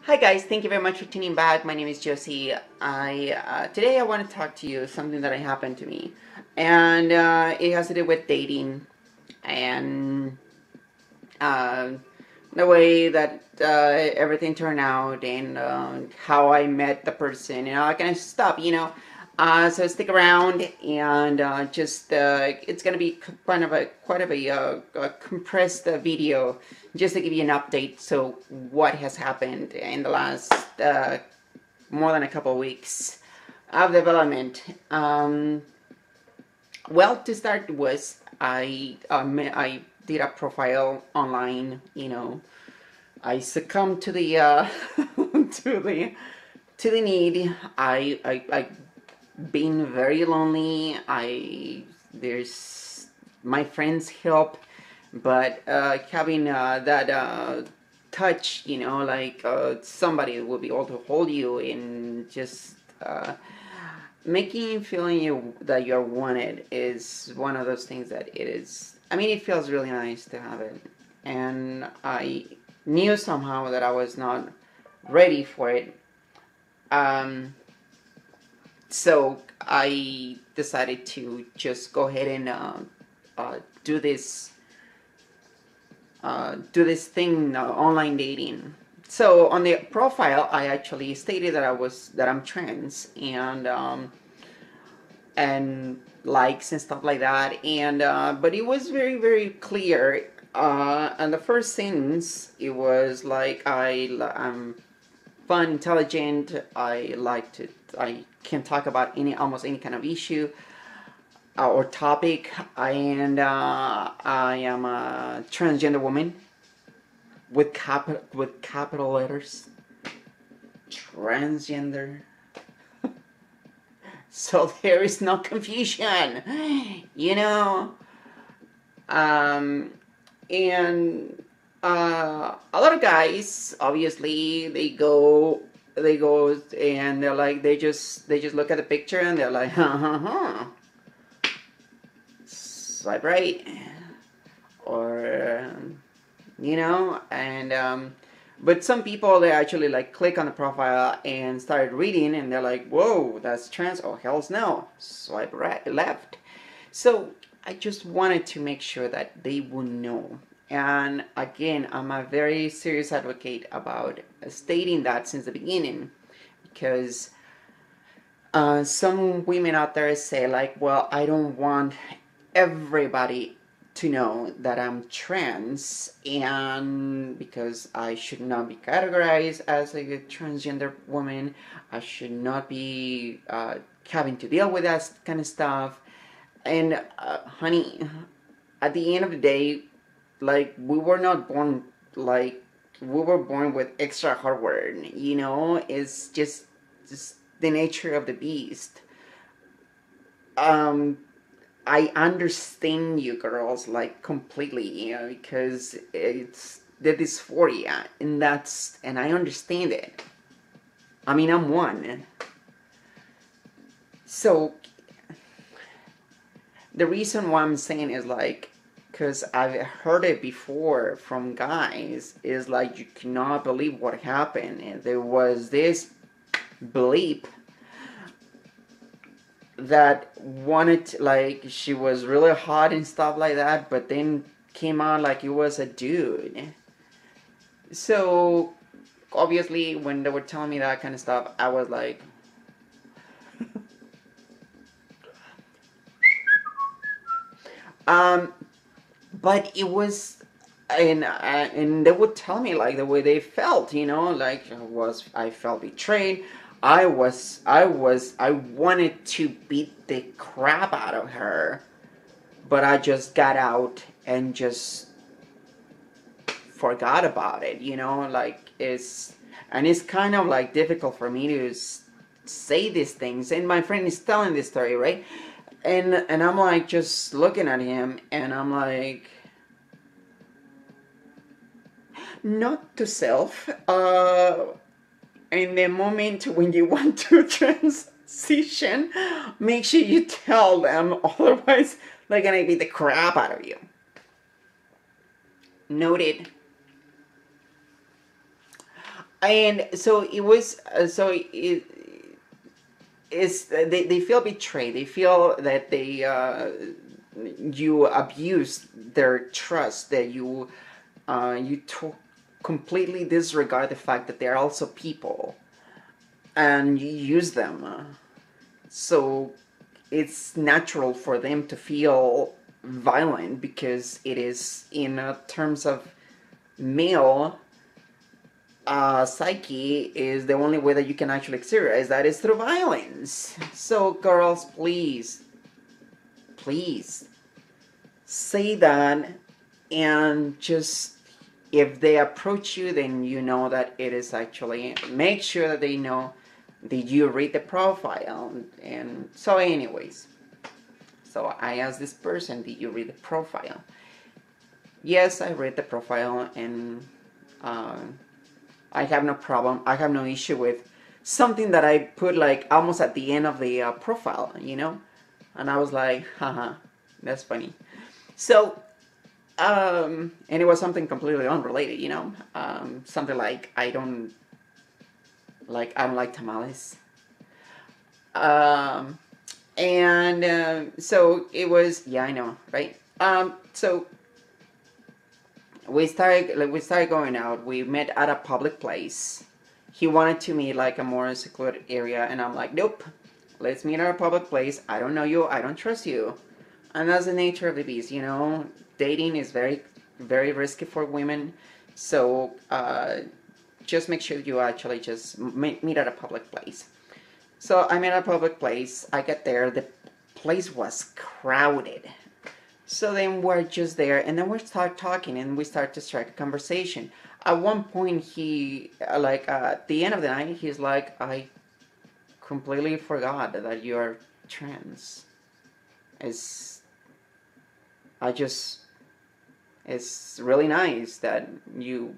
Hi guys, thank you very much for tuning back. My name is Josie. Today I want to talk to you something that happened to me, and it has to do with dating and uh, the way that everything turned out and how I met the person and all that kind of stuff. So stick around and it's gonna be quite of a compressed video just to give you an update. So what has happened in the last more than a couple of weeks of development. Well, to start was I did a profile online. I succumbed to the to the to the need. I been very lonely. I there's my friends help, but having that touch, like somebody will be able to hold you and just making you feeling that you're wanted is one of those things that it is. I mean, it feels really nice to have it, and I knew somehow that I was not ready for it. Um, so I decided to just go ahead and uh, do this do this thing, online dating. So on the profile, I actually stated that I'm trans and likes and stuff like that. And but it was very very clear. And the first sentence, it was like I'm fun, intelligent. I can talk about almost any kind of issue or topic. I am a transgender woman with capital letters. Transgender. So there is no confusion, you know. Um, and a lot of guys, obviously, they go and they're like they just look at the picture and they're like, swipe right, or and but some people, they actually like click on the profile and started reading and they're like, whoa, that's trans. Oh, hell's no, swipe right, left. So I just wanted to make sure that they would know. And again, I'm a very serious advocate about stating that since the beginning, because some women out there say like, well, I don't want everybody to know that I'm trans, and because I should not be categorized as a transgender woman, I should not be having to deal with that kind of stuff. And honey, at the end of the day, like, we were not born like we were born with extra hardware. It's just the nature of the beast. um I understand you girls, like, completely, because it's the dysphoria, and I understand it. I mean, I'm one. So the reason why I'm saying is like, because I've heard it before from guys, is like, you cannot believe what happened. And there was this bleep that wanted like, she was really hot and stuff like that, but then came out like it was a dude. So obviously when they were telling me that kind of stuff, I was like, um but it was, and they would tell me like the way they felt, like, I felt betrayed. I wanted to beat the crap out of her, but I just got out and just forgot about it, like, it's kind of like difficult for me to say these things, and my friend is telling this story, right? And I'm like, just looking at him, and I'm like, not to self, in the moment when you want to transition, make sure you tell them, otherwise they're gonna beat the crap out of you. Noted. And so it was, they feel betrayed. They feel that you abused their trust, that you completely disregard the fact that they're also people, and you use them. So it's natural for them to feel violent, because it is in terms of male psyche, is the only way that you can actually exteriorize that is through violence. So girls, please, please say that, and just, if they approach you, then you know that it is actually, make sure that they know, did you read the profile? And so anyways, so I asked this person, did you read the profile? Yes, I read the profile, and I have no problem, I have no issue with something that I put like almost at the end of the profile, and I was like, haha, that's funny. So and it was something completely unrelated, something like, I don't like tamales. Um, and so it was, yeah, I know, right? So we started going out. We met at a public place. He wanted to meet like a more secluded area, and I'm like, nope. Let's meet at a public place. I don't know you. I don't trust you. And that's the nature of the beast, Dating is very, very risky for women. So just make sure you actually just meet at a public place. So I'm in a public place. I get there. The place was crowded. So then we're just there, and then we start talking, and we start to strike a conversation. At one point, he, at the end of the night, he's like, I completely forgot that you're trans. It's, I just, it's really nice that you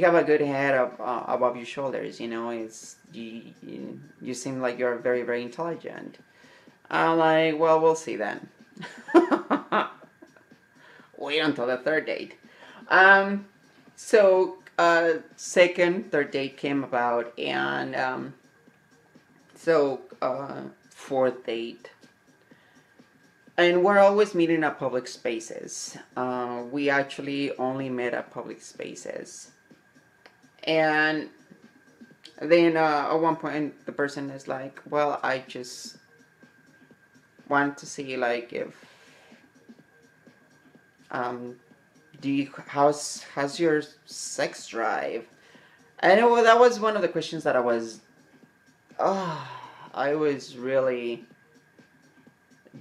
have a good head above your shoulders. It's you seem like you're very, very intelligent. I'm like, well, we'll see then. Wait until the third date. So second, third date came about, and fourth date. And we're always meeting at public spaces. We actually only met at public spaces. And then at one point, the person is like, well, I just want to see, like, if how's your sex drive? And that was one of the questions that I was really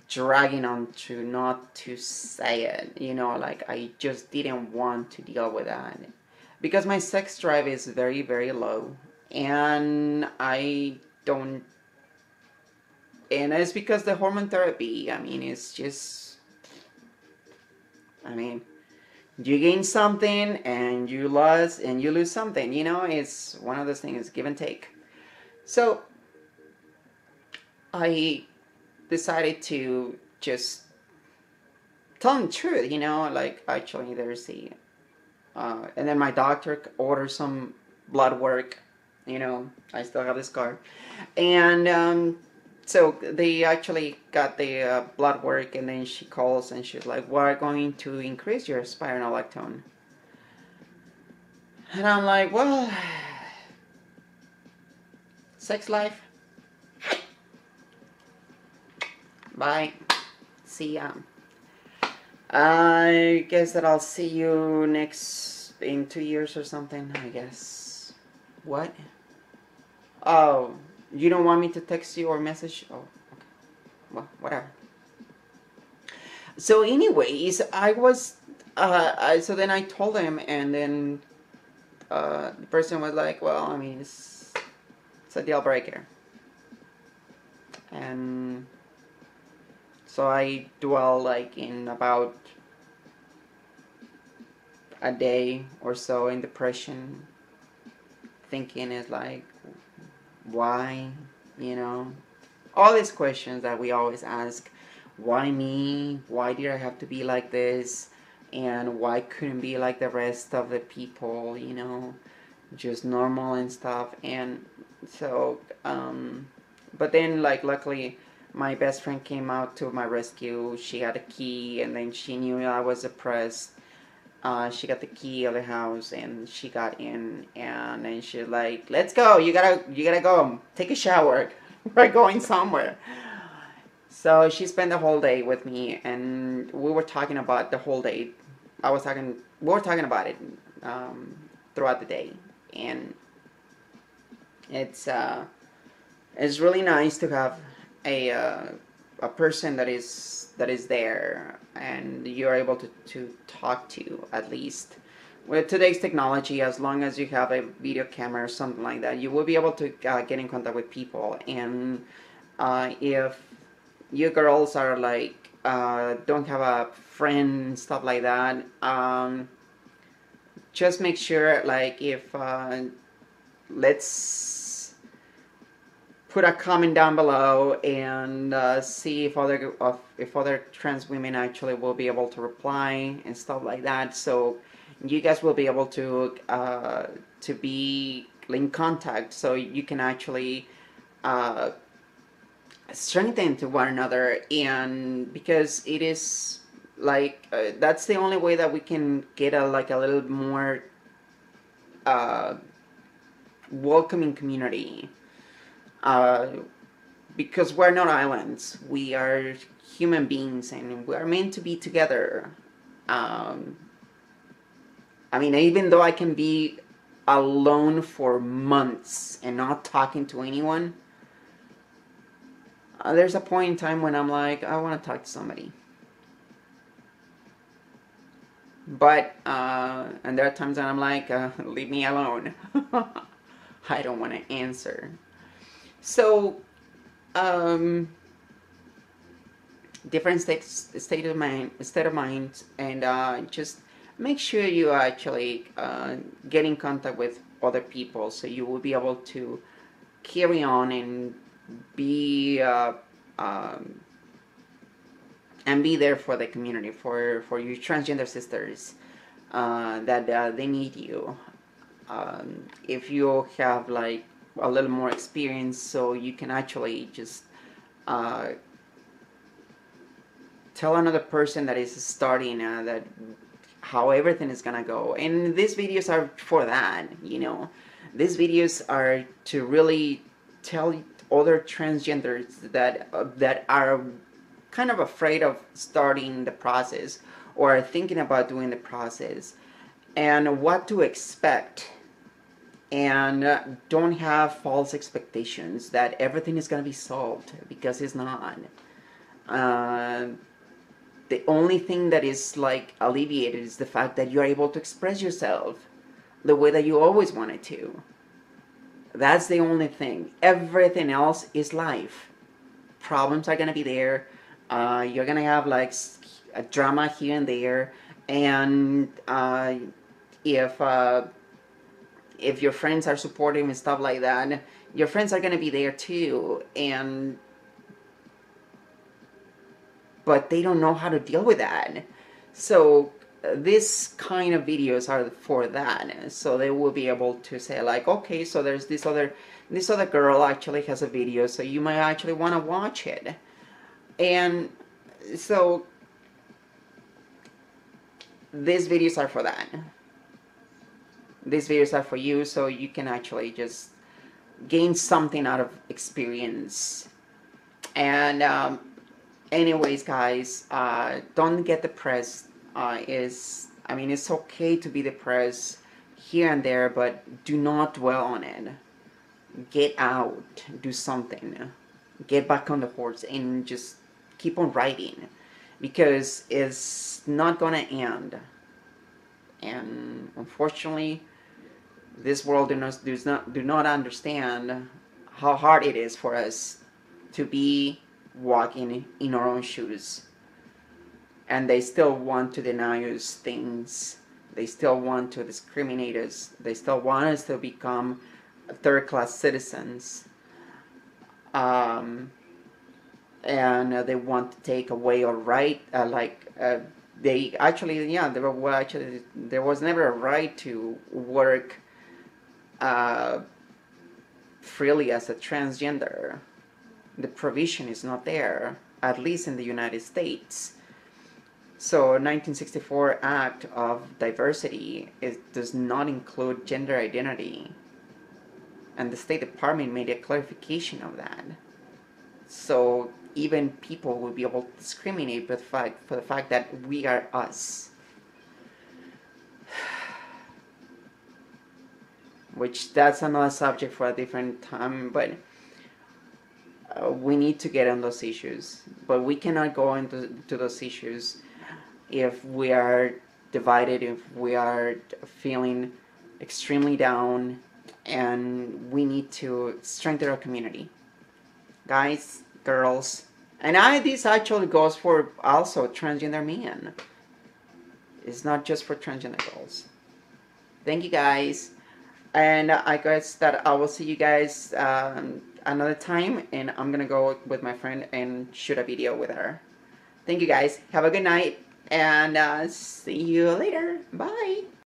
dragging on to not to say it. Like, I just didn't want to deal with that, because my sex drive is very, very low, and I don't, and it's because the hormone therapy. It's just, you gain something and you lose something. It's one of those things, give and take. So I decided to just tell him the truth. Like, actually, there's and then my doctor ordered some blood work. I still have this card, and so they actually got the blood work, and then she calls and she's like, we're going to increase your spironolactone. And I'm like, well, sex life, bye, see ya. I guess that I'll see you in 2 years or something, I guess. What? Oh, you don't want me to text you or message? Oh, okay. Well, whatever. So anyways, so then I told him, and then the person was like, well, it's a deal breaker. And so I dwell like in about a day or so in depression, thinking is like, why, all these questions that we always ask. Why me? Why did I have to be like this? And why couldn't be like the rest of the people, just normal and stuff. And so but then, like, luckily my best friend came out to my rescue. She had a key, and then she knew I was depressed. She got the key of the house, and she got in, and then she's like, "Let's go. You gotta go. Take a shower. We're going somewhere." So she spent the whole day with me, and we were talking about the whole day. We were talking about it throughout the day, and it's it's really nice to have a a person that is there, and you're able to talk to, at least. With today's technology, as long as you have a video camera or something like that, you will be able to get in contact with people. And if you girls are like don't have a friend and stuff like that, just make sure, like, if let's put a comment down below and see if other trans women actually will be able to reply and stuff like that, so you guys will be able to be in contact, so you can actually strengthen to one another. And because it is like that's the only way that we can get a little more welcoming community, because we're not islands, we are human beings, and we are meant to be together. I mean, even though I can be alone for months and not talking to anyone, there's a point in time when I'm like, I want to talk to somebody. But and there are times when I'm like, leave me alone. I don't want to answer. So different state of mind, and just make sure you actually get in contact with other people, so you will be able to carry on and be and be there for the community, for your transgender sisters, that they need you. If you have like a little more experience, so you can actually just tell another person that is starting that how everything is gonna go. And these videos are for that, you know. These videos are to really tell other transgenders that are kind of afraid of starting the process or thinking about doing the process, and what to expect, and don't have false expectations that everything is going to be solved, because it's not. The only thing that is like alleviated is the fact that you're able to express yourself the way that you always wanted to. That's the only thing. Everything else is life. Problems are going to be there. You're going to have like a drama here and there. And if your friends are supportive and stuff like that, your friends are going to be there too. But they don't know how to deal with that. So this kind of videos are for that. So they will be able to say like, okay, so there's this other girl actually has a video, so you might actually want to watch it. And so these videos are for that. These videos are for you, so you can actually just gain something out of experience. And anyways, guys, don't get depressed. It's okay to be depressed here and there, but do not dwell on it. Get out, do something, get back on the horse, and just keep on writing, because it's not gonna end. And unfortunately, this world do not understand how hard it is for us to be walking in our own shoes, and they still want to deny us things. They still want to discriminate us. They still want us to become third-class citizens, and they want to take away our right. There was never a right to work uh, freely as a transgender. The provision is not there, at least in the United States. So 1964 Act of Diversity does not include gender identity, and the State Department made a clarification of that. So even people will be able to discriminate for the fact that we are us. Which that's another subject for a different time, but we need to get on those issues. But we cannot go into those issues if we are divided, if we are feeling extremely down, and we need to strengthen our community. Guys, girls, and this actually goes for also transgender men. It's not just for transgender girls. Thank you guys, and I guess that I will see you guys another time, and I'm gonna go with my friend and shoot a video with her. Thank you guys. Have a good night, and see you later. Bye.